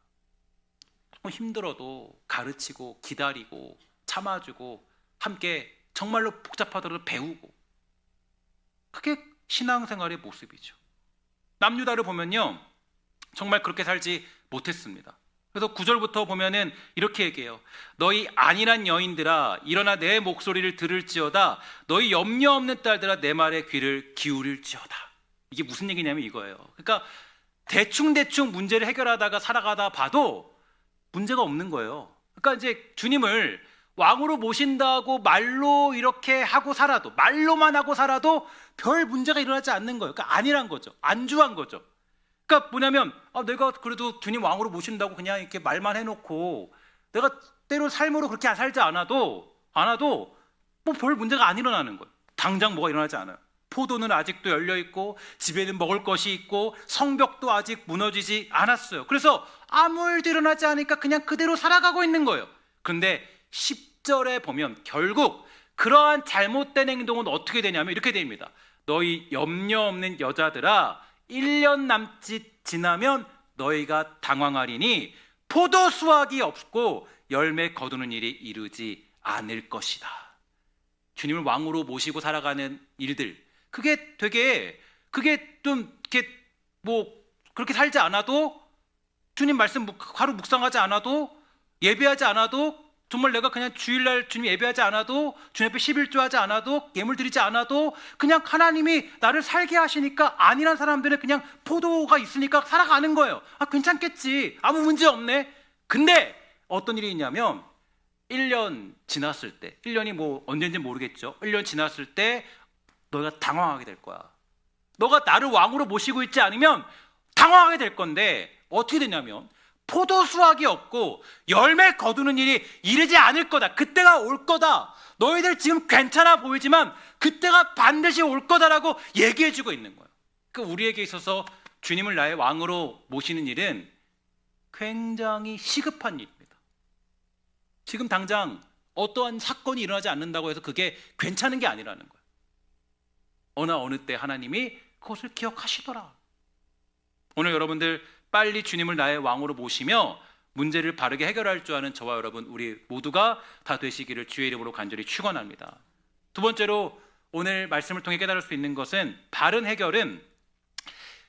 A: 힘들어도 가르치고 기다리고 참아주고 함께 정말로 복잡하더라도 배우고, 그게 신앙생활의 모습이죠. 남유다를 보면요, 정말 그렇게 살지 못했습니다. 그래서 9절부터 보면은 이렇게 얘기해요. 너희 안일한 여인들아, 일어나 내 목소리를 들을지어다. 너희 염려 없는 딸들아, 내 말에 귀를 기울일지어다. 이게 무슨 얘기냐면 이거예요. 그러니까 대충 문제를 해결하다가 살아가다 봐도 문제가 없는 거예요. 그러니까 이제 주님을 왕으로 모신다고 말로 이렇게 하고 살아도, 말로만 하고 살아도 별 문제가 일어나지 않는 거예요. 그러니까 안일한 거죠. 안주한 거죠. 그러니까 뭐냐면 내가 그래도 주님 왕으로 모신다고 그냥 이렇게 말만 해놓고 내가 때로 삶으로 그렇게 살지 않아도 뭐 별 문제가 안 일어나는 거예요. 당장 뭐가 일어나지 않아요. 포도는 아직도 열려 있고 집에는 먹을 것이 있고 성벽도 아직 무너지지 않았어요. 그래서 아무 일도 일어나지 않으니까 그냥 그대로 살아가고 있는 거예요. 그런데 10절에 보면 결국 그러한 잘못된 행동은 어떻게 되냐면 이렇게 됩니다. 너희 염려 없는 여자들아 1년 남짓 지나면 너희가 당황하리니 포도 수확이 없고 열매 거두는 일이 이르지 않을 것이다. 주님을 왕으로 모시고 살아가는 일들, 그게 좀 이렇게 뭐 그렇게 살지 않아도, 주님 말씀 하루 묵상하지 않아도, 예배하지 않아도, 정말 내가 그냥 주일날 주님 예배하지 않아도, 주님 앞에 11조하지 않아도, 예물 드리지 않아도 그냥 하나님이 나를 살게 하시니까 아니란 사람들은 그냥 포도가 있으니까 살아가는 거예요. 아, 괜찮겠지, 아무 문제 없네. 근데 어떤 일이 있냐면 1년 지났을 때, 1년이 뭐 언제인지 모르겠죠. 1년 지났을 때 너가 당황하게 될 거야. 너가 나를 왕으로 모시고 있지 않으면 당황하게 될 건데 어떻게 되냐면 포도 수확이 없고 열매 거두는 일이 이르지 않을 거다. 그때가 올 거다. 너희들 지금 괜찮아 보이지만 그때가 반드시 올 거다라고 얘기해주고 있는 거예요. 그러니까 우리에게 있어서 주님을 나의 왕으로 모시는 일은 굉장히 시급한 일입니다. 지금 당장 어떠한 사건이 일어나지 않는다고 해서 그게 괜찮은 게 아니라는 거예요. 어느 때 하나님이 그것을 기억하시더라. 오늘 여러분들 빨리 주님을 나의 왕으로 모시며 문제를 바르게 해결할 줄 아는 저와 여러분, 우리 모두가 다 되시기를 주의 이름으로 간절히 축원합니다. 두 번째로 오늘 말씀을 통해 깨달을 수 있는 것은, 바른 해결은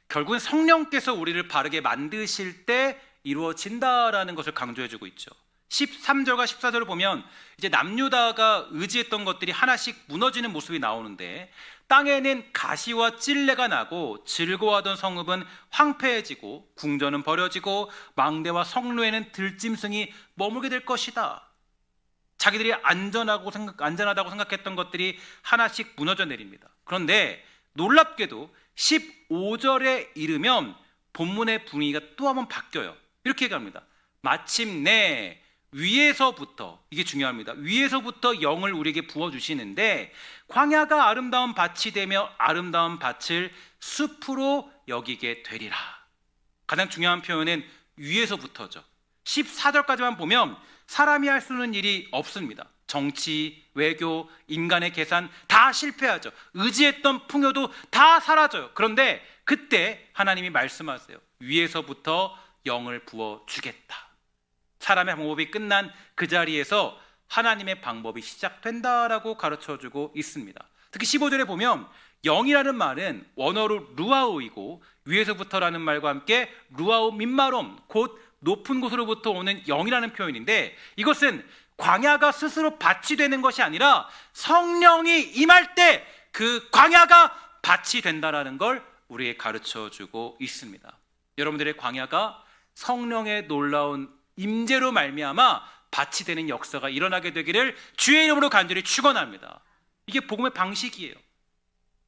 A: 결국은 성령께서 우리를 바르게 만드실 때 이루어진다라는 것을 강조해주고 있죠. 13절과 14절을 보면 이제 남유다가 의지했던 것들이 하나씩 무너지는 모습이 나오는데, 땅에는 가시와 찔레가 나고 즐거워하던 성읍은 황폐해지고 궁전은 버려지고 망대와 성루에는 들짐승이 머물게 될 것이다. 자기들이 안전하다고 생각했던 것들이 하나씩 무너져 내립니다. 그런데 놀랍게도 15절에 이르면 본문의 분위기가 또 한번 바뀌어요. 이렇게 얘기합니다. 마침내 위에서부터, 이게 중요합니다. 위에서부터 영을 우리에게 부어주시는데 광야가 아름다운 밭이 되며 아름다운 밭을 숲으로 여기게 되리라. 가장 중요한 표현은 위에서부터죠. 14절까지만 보면 사람이 할 수 있는 일이 없습니다. 정치, 외교, 인간의 계산 다 실패하죠. 의지했던 풍요도 다 사라져요. 그런데 그때 하나님이 말씀하세요. 위에서부터 영을 부어주겠다. 사람의 방법이 끝난 그 자리에서 하나님의 방법이 시작된다라고 가르쳐주고 있습니다. 특히 15절에 보면 영이라는 말은 원어로 루아우이고 위에서부터라는 말과 함께 루아우 민마롬, 곧 높은 곳으로부터 오는 영이라는 표현인데, 이것은 광야가 스스로 밭이 되는 것이 아니라 성령이 임할 때 그 광야가 밭이 된다라는 걸 우리에게 가르쳐주고 있습니다. 여러분들의 광야가 성령의 놀라운 임재로 말미암아 밭이 되는 역사가 일어나게 되기를 주의 이름으로 간절히 축원합니다. 이게 복음의 방식이에요.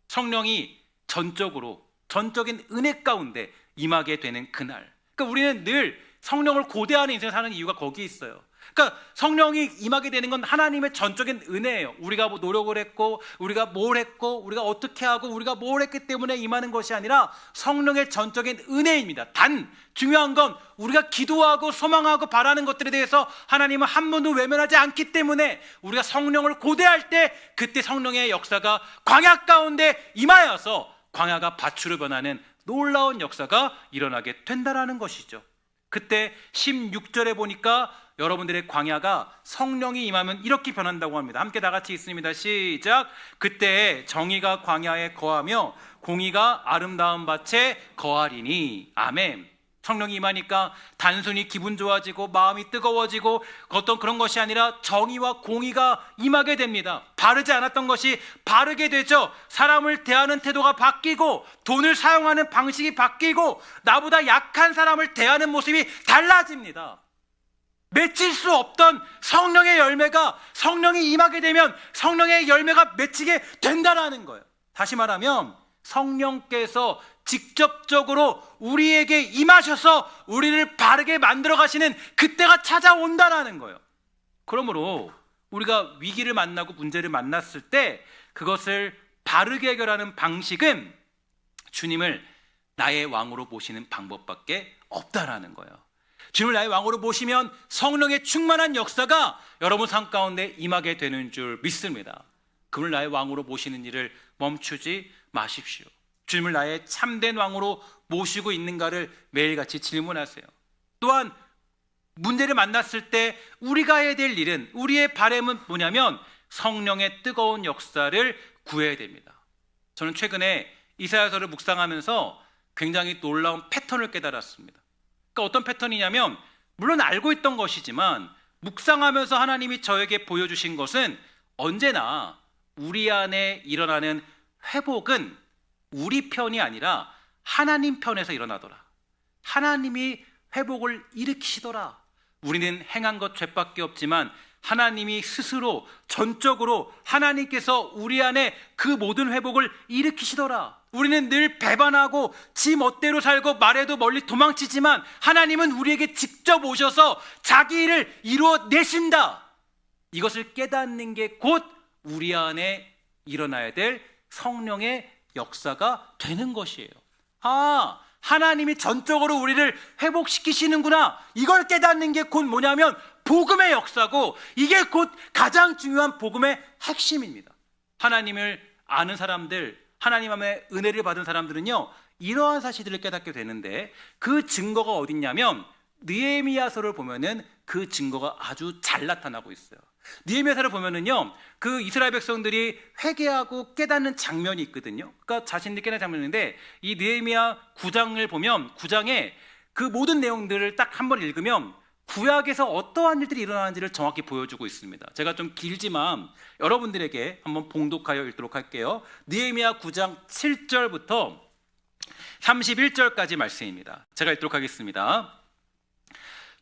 A: 성령이 전적인 은혜 가운데 임하게 되는 그날. 그러니까 우리는 늘 성령을 고대하는 인생을 사는 이유가 거기에 있어요. 그러니까 성령이 임하게 되는 건 하나님의 전적인 은혜예요. 우리가 뭐 노력을 했고, 우리가 뭘 했고, 우리가 어떻게 하고, 우리가 뭘 했기 때문에 임하는 것이 아니라 성령의 전적인 은혜입니다. 단 중요한 건 우리가 기도하고 소망하고 바라는 것들에 대해서 하나님은 한 번도 외면하지 않기 때문에 우리가 성령을 고대할 때 그때 성령의 역사가 광야 가운데 임하여서 광야가 밭으로 변하는 놀라운 역사가 일어나게 된다라는 것이죠. 그때 16절에 보니까 여러분들의 광야가 성령이 임하면 이렇게 변한다고 합니다. 함께 다 같이 있습니다. 시작. 그때 정의가 광야에 거하며 공의가 아름다운 밭에 거하리니. 아멘. 성령이 임하니까 단순히 기분 좋아지고 마음이 뜨거워지고 어떤 그런 것이 아니라 정의와 공의가 임하게 됩니다. 바르지 않았던 것이 바르게 되죠. 사람을 대하는 태도가 바뀌고 돈을 사용하는 방식이 바뀌고 나보다 약한 사람을 대하는 모습이 달라집니다. 맺힐 수 없던 성령의 열매가 성령이 임하게 되면 성령의 열매가 맺히게 된다라는 거예요. 다시 말하면 성령께서 직접적으로 우리에게 임하셔서 우리를 바르게 만들어 가시는 그때가 찾아온다라는 거예요. 그러므로 우리가 위기를 만나고 문제를 만났을 때 그것을 바르게 해결하는 방식은 주님을 나의 왕으로 모시는 방법밖에 없다라는 거예요. 주님을 나의 왕으로 모시면 성령의 충만한 역사가 여러분 삶 가운데 임하게 되는 줄 믿습니다. 그분을 나의 왕으로 모시는 일을 멈추지 마십시오. 주님을 나의 참된 왕으로 모시고 있는가를 매일같이 질문하세요. 또한 문제를 만났을 때 우리가 해야 될 일은, 우리의 바람은 뭐냐면 성령의 뜨거운 역사를 구해야 됩니다. 저는 최근에 이사야서를 묵상하면서 굉장히 놀라운 패턴을 깨달았습니다. 그러니까 어떤 패턴이냐면, 물론 알고 있던 것이지만 묵상하면서 하나님이 저에게 보여주신 것은 언제나 우리 안에 일어나는 회복은 우리 편이 아니라 하나님 편에서 일어나더라. 하나님이 회복을 일으키시더라. 우리는 행한 것 죄밖에 없지만 하나님이 스스로 전적으로 하나님께서 우리 안에 그 모든 회복을 일으키시더라. 우리는 늘 배반하고 지 멋대로 살고 말해도 멀리 도망치지만 하나님은 우리에게 직접 오셔서 자기 일을 이루어내신다. 이것을 깨닫는 게 곧 우리 안에 일어나야 될 성령의 역사가 되는 것이에요. 아, 하나님이 전적으로 우리를 회복시키시는구나. 이걸 깨닫는 게 곧 뭐냐면 복음의 역사고, 이게 곧 가장 중요한 복음의 핵심입니다. 하나님을 아는 사람들, 하나님 안에 은혜를 받은 사람들은요, 이러한 사실들을 깨닫게 되는데, 그 증거가 어딨냐면 느헤미야서를 보면은 그 증거가 아주 잘 나타나고 있어요. 느헤미야서를 보면은요, 그 이스라엘 백성들이 회개하고 깨닫는 장면이 있거든요. 그러니까 자신들이 깨닫는 장면인데, 이 느헤미야 9장을 보면 9장에 그 모든 내용들을 딱 한번 읽으면 구약에서 어떠한 일들이 일어나는지를 정확히 보여주고 있습니다. 제가 좀 길지만 여러분들에게 한번 봉독하여 읽도록 할게요. 느헤미야 9장 7절부터 31절까지 말씀입니다. 제가 읽도록 하겠습니다.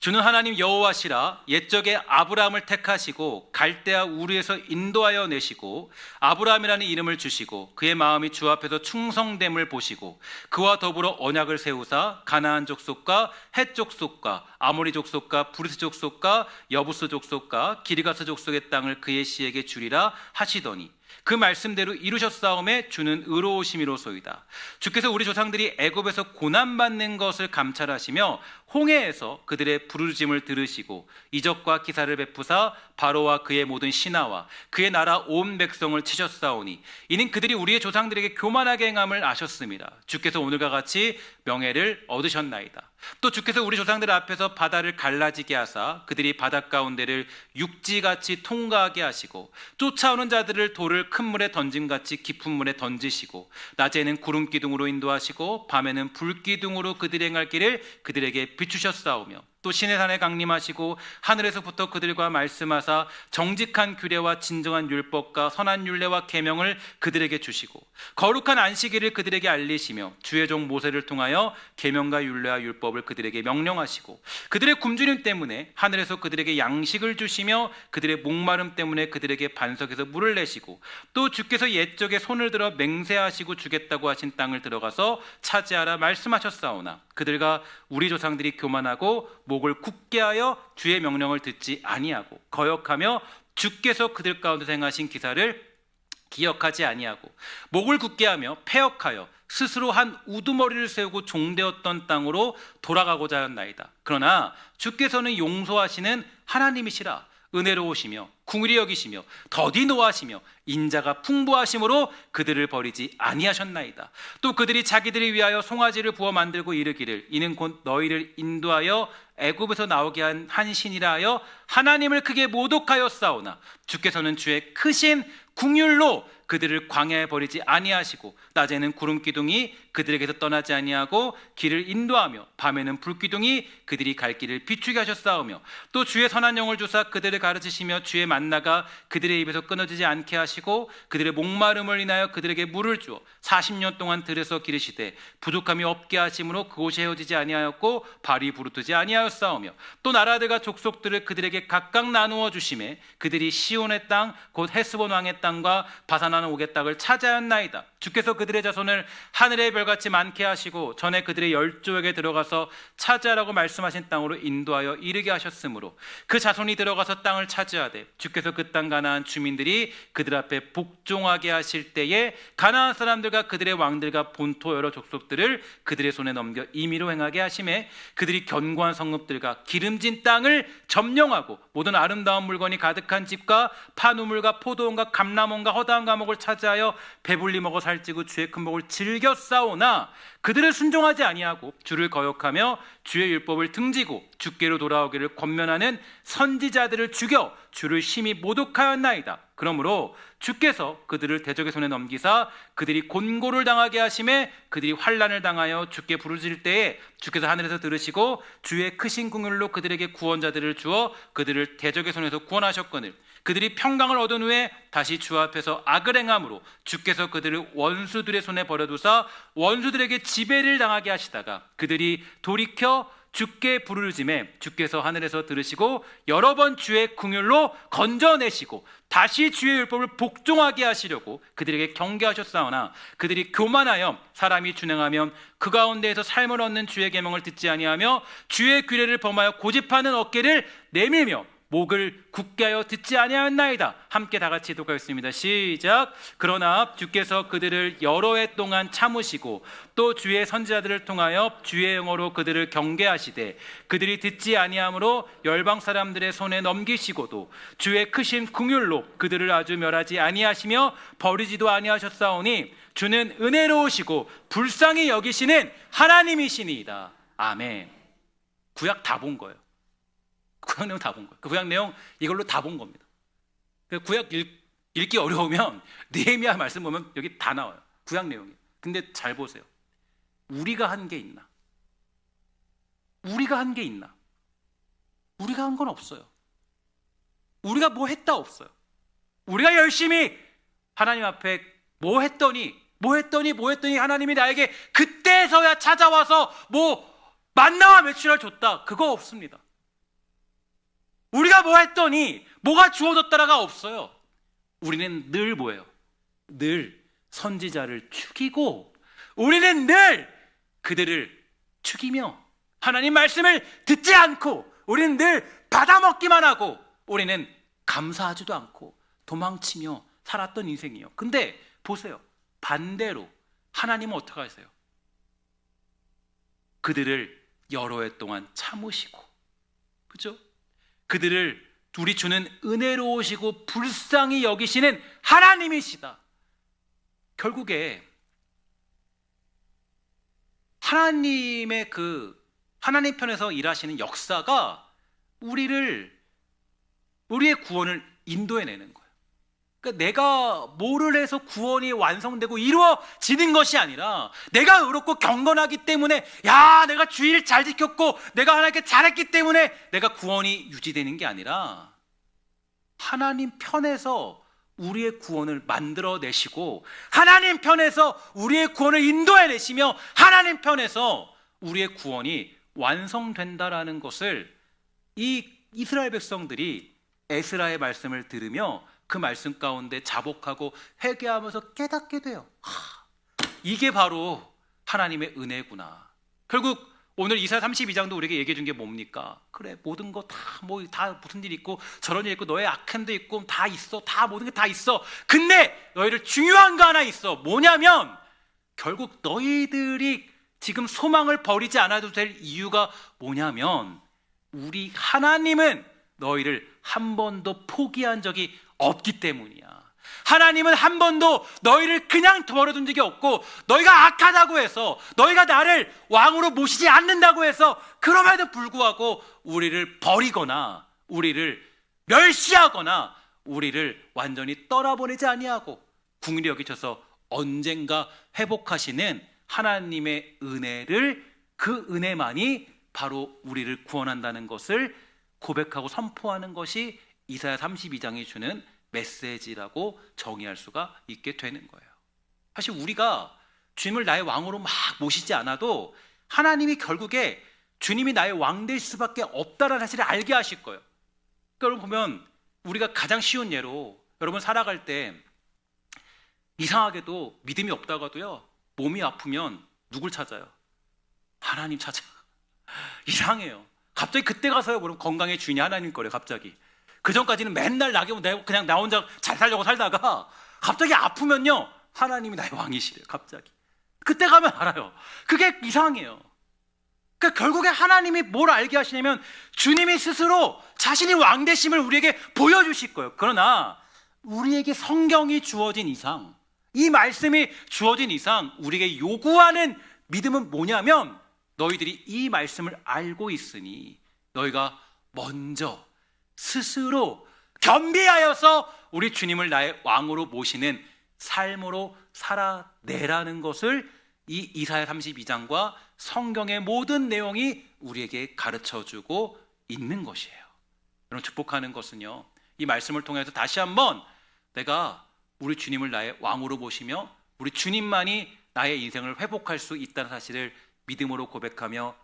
A: 주는 하나님 여호와시라. 옛적에 아브라함을 택하시고 갈대아 우르에서 인도하여 내시고 아브라함이라는 이름을 주시고 그의 마음이 주 앞에서 충성됨을 보시고 그와 더불어 언약을 세우사 가나안 족속과 헷 족속과 아모리 족속과 브리스 족속과 여부스 족속과 기르가스 족속의 땅을 그의 씨에게 주리라 하시더니 그 말씀대로 이루셨사오매 주는 의로우심이로소이다. 주께서 우리 조상들이 애굽에서 고난받는 것을 감찰하시며 홍해에서 그들의 부르짖음을 들으시고 이적과 기사를 베푸사 바로와 그의 모든 신하와 그의 나라 온 백성을 치셨사오니 이는 그들이 우리의 조상들에게 교만하게 행함을 아셨습니다. 주께서 오늘과 같이 명예를 얻으셨나이다. 또 주께서 우리 조상들 앞에서 바다를 갈라지게 하사 그들이 바다 가운데를 육지같이 통과하게 하시고 쫓아오는 자들을 돌을 큰 물에 던짐같이 깊은 물에 던지시고 낮에는 구름 기둥으로 인도하시고 밤에는 불 기둥으로 그들이 행할 길을 그들에게 비추셨사오며 또 시내산에 강림하시고 하늘에서부터 그들과 말씀하사 정직한 규례와 진정한 율법과 선한 율례와 계명을 그들에게 주시고 거룩한 안식일을 그들에게 알리시며 주의 종 모세를 통하여 계명과 율례와 율법을 그들에게 명령하시고 그들의 굶주림 때문에 하늘에서 그들에게 양식을 주시며 그들의 목마름 때문에 그들에게 반석에서 물을 내시고 또 주께서 옛적에 손을 들어 맹세하시고 주겠다고 하신 땅을 들어가서 차지하라 말씀하셨사오나 그들과 우리 조상들이 교만하고 목을 굳게 하여 주의 명령을 듣지 아니하고 거역하며 주께서 그들 가운데 행하신 기사를 기억하지 아니하고 목을 굳게 하며 패역하여 스스로 한 우두머리를 세우고 종되었던 땅으로 돌아가고자 하였나이다. 그러나 주께서는 용서하시는 하나님이시라. 은혜로우시며 궁휼히 여기시며 더디 노하시며 인자가 풍부하심으로 그들을 버리지 아니하셨나이다. 또 그들이 자기들이 위하여 송아지를 부어 만들고 이르기를 이는 곧 너희를 인도하여 애굽에서 나오게 한 신이라 하여 하나님을 크게 모독하였사오나 주께서는 주의 크신 궁휼로 그들을 광야에 버리지 아니하시고 낮에는 구름 기둥이 그들에게서 떠나지 아니하고 길을 인도하며 밤에는 불 기둥이 그들이 갈 길을 비추게 하셨사오며 또 주의 선한 영을 주사 그들을 가르치시며 주의 만나가 그들의 입에서 끊어지지 않게 하시고 그들의 목마름을 인하여 그들에게 물을 주어 40년 동안 들에서 기르시되 부족함이 없게 하심으로 그곳이 헤어지지 아니하였고 발이 부르트지 아니하였사오며 또 나라들과 족속들을 그들에게 각각 나누어 주심에 그들이 시온의 땅 곧 헤스본 왕의 땅과 바산하는 옥의 땅을 차지하였나이다. 주께서 그들의 자손을 하늘의 별같이 많게 하시고 전에 그들의 열조에게 들어가서 차지하라고 말씀하신 땅으로 인도하여 이르게 하셨으므로 그 자손이 들어가서 땅을 차지하되 주께서 그 땅 가나안 주민들이 그들 앞에 복종하게 하실 때에 가나안 사람들과 그들의 왕들과 본토 여러 족속들을 그들의 손에 넘겨 임의로 행하게 하심에 그들이 견고한 성읍들과 기름진 땅을 점령하고 모든 아름다운 물건이 가득한 집과 파누물과 포도원과 감람원과 허다한 과목을 차지하여 배불리 먹어 살찌고 주의 큰 복을 즐겨 싸우나 그들을 순종하지 아니하고 주를 거역하며 주의 율법을 등지고 주께로 돌아오기를 권면하는 선지자들을 죽여 주를 심히 모독하였나이다. 그러므로 주께서 그들을 대적의 손에 넘기사 그들이 곤고를 당하게 하심에 그들이 환난을 당하여 주께 부르짖을 때에 주께서 하늘에서 들으시고 주의 크신 긍휼로 그들에게 구원자들을 주어 그들을 대적의 손에서 구원하셨거늘 그들이 평강을 얻은 후에 다시 주 앞에서 악을 행함으로 주께서 그들을 원수들의 손에 버려두사 원수들에게 지배를 당하게 하시다가 그들이 돌이켜 주께 부르짖음에 주께서 하늘에서 들으시고 여러 번 주의 긍휼로 건져내시고 다시 주의 율법을 복종하게 하시려고 그들에게 경계하셨사오나 그들이 교만하여 사람이 준행하면 그 가운데에서 삶을 얻는 주의 계명을 듣지 아니하며 주의 규례를 범하여 고집하는 어깨를 내밀며 목을 굳게 하여 듣지 아니하였나이다. 함께 다 같이 독하겠습니다. 시작. 그러나 주께서 그들을 여러 해 동안 참으시고 또 주의 선지자들을 통하여 주의 영어로 그들을 경계하시되 그들이 듣지 아니하므로 열방 사람들의 손에 넘기시고도 주의 크신 긍휼로 그들을 아주 멸하지 아니하시며 버리지도 아니하셨사오니 주는 은혜로우시고 불쌍히 여기시는 하나님이시니이다. 아멘. 구약 다 본 거예요. 구약 내용 다 본 거예요. 그 구약 내용 이걸로 다 본 겁니다. 구약 읽기 어려우면 느헤미야 말씀 보면 여기 다 나와요. 구약 내용이. 근데 잘 보세요. 우리가 한 게 있나? 우리가 한 게 있나? 우리가 한 건 없어요. 우리가 뭐 했다 없어요. 우리가 열심히 하나님 앞에 뭐 했더니 하나님이 나에게 그때서야 찾아와서 뭐 만나와 메추리알 줬다. 그거 없습니다. 우리가 뭐 했더니 뭐가 주어졌다라가 없어요. 우리는 늘 뭐예요? 늘 선지자를 죽이고 우리는 늘 그들을 죽이며 하나님 말씀을 듣지 않고 우리는 늘 받아먹기만 하고 우리는 감사하지도 않고 도망치며 살았던 인생이에요. 근데 보세요. 반대로 하나님은 어떻게 하세요? 그들을 여러 해 동안 참으시고 그렇죠? 그들을 우리 주는 은혜로우시고 불쌍히 여기시는 하나님이시다. 결국에 하나님의 하나님 편에서 일하시는 역사가 우리의 구원을 인도해내는 거예요. 그러니까 내가 뭐를 해서 구원이 완성되고 이루어지는 것이 아니라 내가 의롭고 경건하기 때문에 내가 주의를 잘 지켰고 내가 하나님께 잘했기 때문에 내가 구원이 유지되는 게 아니라 하나님 편에서 우리의 구원을 만들어내시고 하나님 편에서 우리의 구원을 인도해내시며 하나님 편에서 우리의 구원이 완성된다라는 것을 이 이스라엘 백성들이 에스라의 말씀을 들으며 그 말씀 가운데 자복하고 회개하면서 깨닫게 돼요. 이게 바로 하나님의 은혜구나. 결국 오늘 이사야 32장도 우리에게 얘기해 준 게 뭡니까? 그래, 모든 거 다 무슨 일이 있고 저런 일이 있고 너의 악행도 있고 다 있어. 다 모든 게 다 있어. 근데 너희들 중요한 거 하나 있어. 뭐냐면 결국 너희들이 지금 소망을 버리지 않아도 될 이유가 뭐냐면 우리 하나님은 너희를 한 번도 포기한 적이 없기 때문이야. 하나님은 한 번도 너희를 그냥 버려둔 적이 없고 너희가 악하다고 해서 너희가 나를 왕으로 모시지 않는다고 해서 그럼에도 불구하고 우리를 버리거나 우리를 멸시하거나 우리를 완전히 떠나보내지 아니하고 긍휼히 여기셔서 언젠가 회복하시는 하나님의 은혜를 그 은혜만이 바로 우리를 구원한다는 것을 고백하고 선포하는 것이 이사야 32장이 주는 메시지라고 정의할 수가 있게 되는 거예요. 사실 우리가 주님을 나의 왕으로 막 모시지 않아도 하나님이 결국에 주님이 나의 왕 될 수밖에 없다는 사실을 알게 하실 거예요. 그러니까 여러분 보면 우리가 가장 쉬운 예로 여러분 살아갈 때 이상하게도 믿음이 없다가도요, 몸이 아프면 누굴 찾아요? 하나님 찾아. 이상해요. 갑자기 그때 가서요, 그럼 건강의 주인이 하나님 거래요. 갑자기. 그 전까지는 맨날 그냥 나 혼자 잘 살려고 살다가 갑자기 아프면요, 하나님이 나의 왕이시래요. 갑자기. 그때 가면 알아요. 그게 이상해요. 그러니까 결국에 하나님이 뭘 알게 하시냐면 주님이 스스로 자신이 왕 되심을 우리에게 보여주실 거예요. 그러나 우리에게 성경이 주어진 이상, 이 말씀이 주어진 이상 우리에게 요구하는 믿음은 뭐냐면, 너희들이 이 말씀을 알고 있으니 너희가 먼저 스스로 겸비하여서 우리 주님을 나의 왕으로 모시는 삶으로 살아내라는 것을 이 이사야 32장과 성경의 모든 내용이 우리에게 가르쳐주고 있는 것이에요. 여러분, 축복하는 것은요, 이 말씀을 통해서 다시 한번 내가 우리 주님을 나의 왕으로 모시며 우리 주님만이 나의 인생을 회복할 수 있다는 사실을 믿음으로 고백하며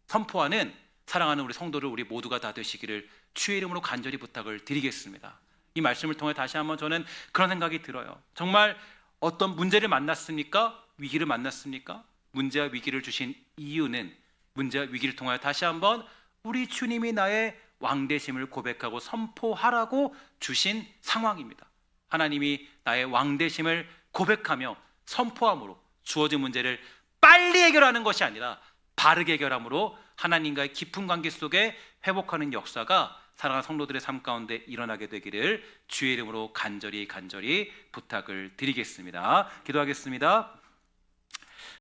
A: 선포하는 사랑하는 우리 성도를 우리 모두가 다 되시기를 주의 이름으로 간절히 부탁을 드리겠습니다. 이 말씀을 통해 다시 한번 저는 그런 생각이 들어요. 정말 어떤 문제를 만났습니까? 위기를 만났습니까? 문제와 위기를 주신 이유는 문제와 위기를 통하여 다시 한번 우리 주님이 나의 왕 되심을 고백하고 선포하라고 주신 상황입니다. 하나님이 나의 왕 되심을 고백하며 선포함으로 주어진 문제를 빨리 해결하는 것이 아니라 바르게 해결함으로 하나님과의 깊은 관계 속에 회복하는 역사가 사랑하는 성도들의 삶 가운데 일어나게 되기를 주의 이름으로 간절히 부탁을 드리겠습니다. 기도하겠습니다.